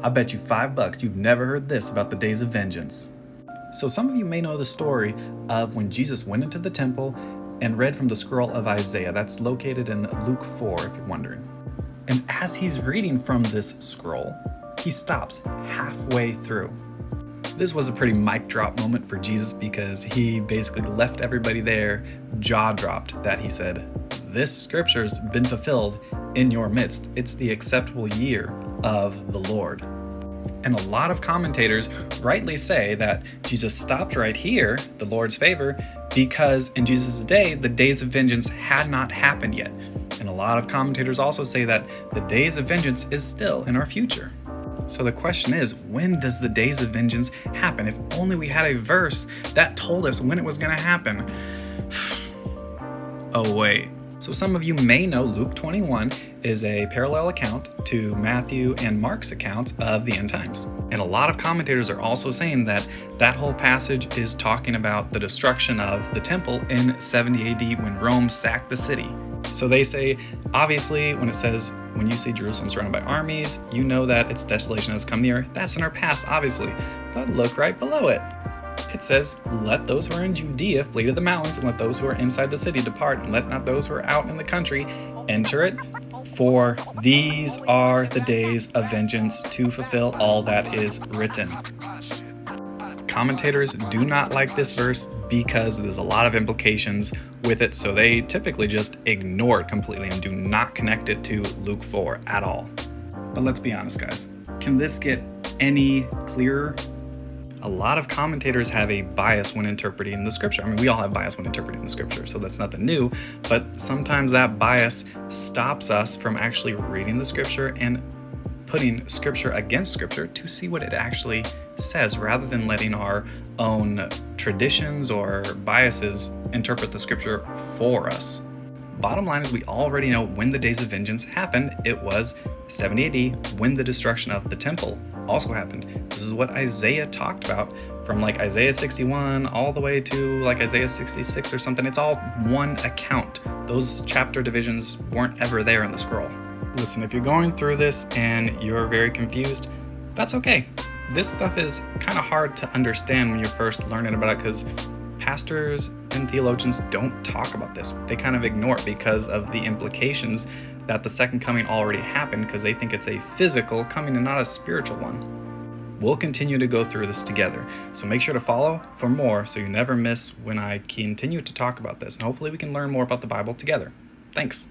I bet you $5 you've never heard this about the days of vengeance. So some of you may know the story of when Jesus went into the temple and read from the scroll of Isaiah. That's located in Luke 4, if you're wondering. And as he's reading from this scroll, he stops halfway through. This was a pretty mic drop moment for Jesus because he basically left everybody there jaw dropped that he said, "This scripture's been fulfilled in your midst. It's the acceptable year of the Lord." And a lot of commentators rightly say that Jesus stopped right here, the Lord's favor, because in Jesus' day, the days of vengeance had not happened yet. And a lot of commentators also say that the days of vengeance is still in our future. So the question is, when does the days of vengeance happen? If only we had a verse that told us when it was going to happen. Oh wait. So some of you may know Luke 21 is a parallel account to Matthew and Mark's accounts of the end times. And a lot of commentators are also saying that that whole passage is talking about the destruction of the temple in 70 AD when Rome sacked the city. So they say, obviously, when it says, when you see Jerusalem surrounded by armies, you know that its desolation has come near. That's in our past, obviously. But look right below it. It says, "Let those who are in Judea flee to the mountains, and let those who are inside the city depart, and let not those who are out in the country enter it. For these are the days of vengeance to fulfill all that is written." Commentators do not like this verse because there's a lot of implications with it, so they typically just ignore it completely and do not connect it to Luke 4 at all. But let's be honest, guys. Can this get any clearer? A lot of commentators have a bias when interpreting the scripture. I mean, we all have bias when interpreting the scripture, so that's nothing new, but sometimes that bias stops us from actually reading the scripture and putting scripture against scripture to see what it actually says, rather than letting our own traditions or biases interpret the scripture for us. Bottom line is, we already know when the days of vengeance happened. It was 70 AD when the destruction of the temple also happened. This is what Isaiah talked about from like Isaiah 61 all the way to like Isaiah 66 or something. It's all one account. Those chapter divisions weren't ever there in the scroll. Listen, if you're going through this and you're very confused, that's okay. This stuff is kind of hard to understand when you're first learning about it because pastors and theologians don't talk about this. They kind of ignore it because of the implications that the second coming already happened, because they think it's a physical coming and not a spiritual one. We'll continue to go through this together, so make sure to follow for more so you never miss when I continue to talk about this, and hopefully we can learn more about the Bible together. Thanks.